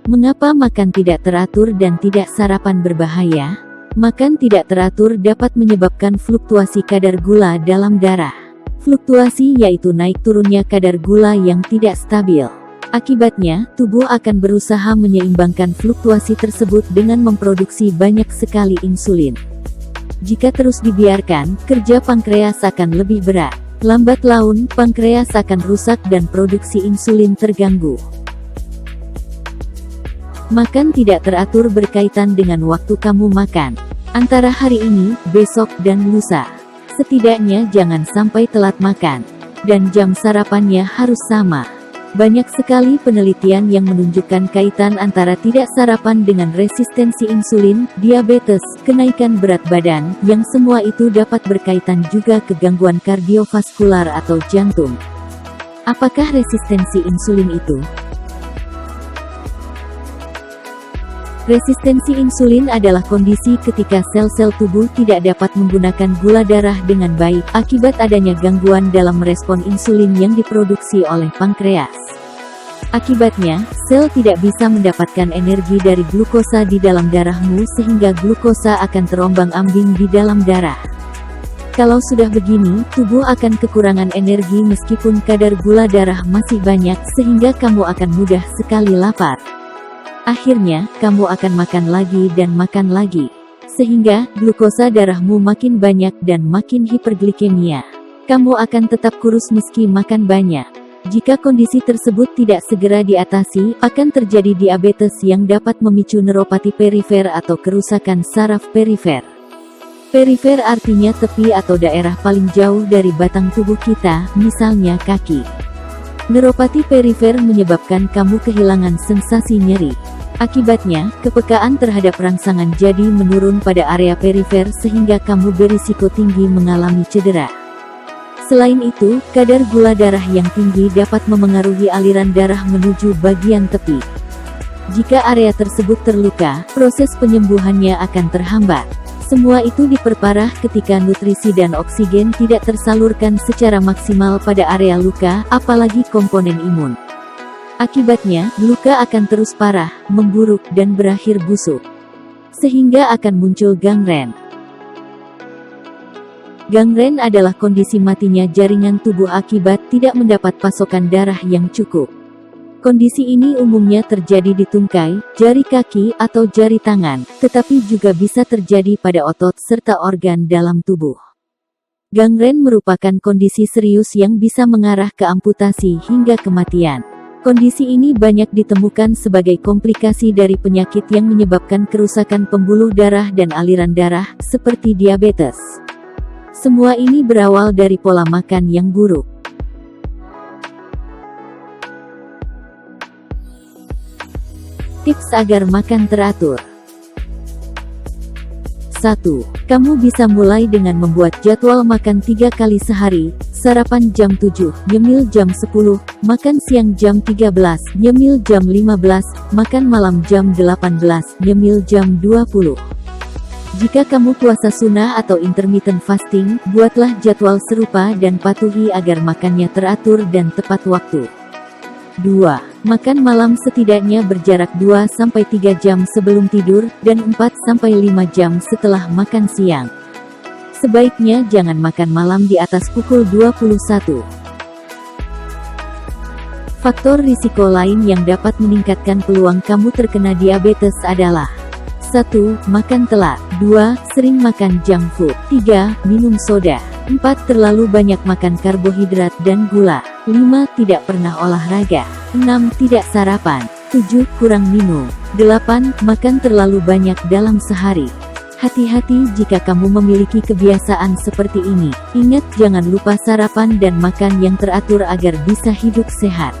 Mengapa makan tidak teratur dan tidak sarapan berbahaya? Makan tidak teratur dapat menyebabkan fluktuasi kadar gula dalam darah. Fluktuasi yaitu naik turunnya kadar gula yang tidak stabil. Akibatnya, tubuh akan berusaha menyeimbangkan fluktuasi tersebut dengan memproduksi banyak sekali insulin. Jika terus dibiarkan, kerja pankreas akan lebih berat. Lambat laun, pankreas akan rusak dan produksi insulin terganggu. Makan tidak teratur berkaitan dengan waktu kamu makan. Antara hari ini, besok, dan lusa. Setidaknya jangan sampai telat makan. Dan jam sarapannya harus sama. Banyak sekali penelitian yang menunjukkan kaitan antara tidak sarapan dengan resistensi insulin, diabetes, kenaikan berat badan, yang semua itu dapat berkaitan juga ke gangguan kardiovaskular atau jantung. Apakah resistensi insulin itu? Resistensi insulin adalah kondisi ketika sel-sel tubuh tidak dapat menggunakan gula darah dengan baik, akibat adanya gangguan dalam merespon insulin yang diproduksi oleh pankreas. Akibatnya, sel tidak bisa mendapatkan energi dari glukosa di dalam darahmu sehingga glukosa akan terombang-ambing di dalam darah. Kalau sudah begini, tubuh akan kekurangan energi meskipun kadar gula darah masih banyak sehingga kamu akan mudah sekali lapar. Akhirnya, kamu akan makan lagi dan makan lagi. Sehingga, glukosa darahmu makin banyak dan makin hiperglikemia. Kamu akan tetap kurus meski makan banyak. Jika kondisi tersebut tidak segera diatasi, akan terjadi diabetes yang dapat memicu neuropati perifer atau kerusakan saraf perifer. Perifer artinya tepi atau daerah paling jauh dari batang tubuh kita, misalnya kaki. Neuropati perifer menyebabkan kamu kehilangan sensasi nyeri. Akibatnya, kepekaan terhadap rangsangan jadi menurun pada area perifer sehingga kamu berisiko tinggi mengalami cedera. Selain itu, kadar gula darah yang tinggi dapat memengaruhi aliran darah menuju bagian tepi. Jika area tersebut terluka, proses penyembuhannya akan terhambat. Semua itu diperparah ketika nutrisi dan oksigen tidak tersalurkan secara maksimal pada area luka, apalagi komponen imun. Akibatnya, luka akan terus parah, memburuk, dan berakhir busuk. Sehingga akan muncul gangren. Gangren adalah kondisi matinya jaringan tubuh akibat tidak mendapat pasokan darah yang cukup. Kondisi ini umumnya terjadi di tungkai, jari kaki, atau jari tangan, tetapi juga bisa terjadi pada otot serta organ dalam tubuh. Gangren merupakan kondisi serius yang bisa mengarah ke amputasi hingga kematian. Kondisi ini banyak ditemukan sebagai komplikasi dari penyakit yang menyebabkan kerusakan pembuluh darah dan aliran darah, seperti diabetes. Semua ini berawal dari pola makan yang buruk. Tips agar makan teratur. 1. Kamu bisa mulai dengan membuat jadwal makan 3 kali sehari, sarapan jam 7, nyemil jam 10, makan siang jam 13, nyemil jam 15, makan malam jam 18, nyemil jam 20. Jika kamu puasa sunnah atau intermittent fasting, buatlah jadwal serupa dan patuhi agar makannya teratur dan tepat waktu. 2. Makan malam setidaknya berjarak 2-3 jam sebelum tidur, dan 4-5 jam setelah makan siang. Sebaiknya jangan makan malam di atas pukul 21. Faktor risiko lain yang dapat meningkatkan peluang kamu terkena diabetes adalah 1. Makan telat. 2. Sering makan junk food. 3. Minum soda. 4. Terlalu banyak makan karbohidrat dan gula. 5. Tidak pernah olahraga. 6. Tidak sarapan. 7. Kurang minum. 8. Makan terlalu banyak dalam sehari. Hati-hati jika kamu memiliki kebiasaan seperti ini. Ingat, jangan lupa sarapan dan makan yang teratur agar bisa hidup sehat.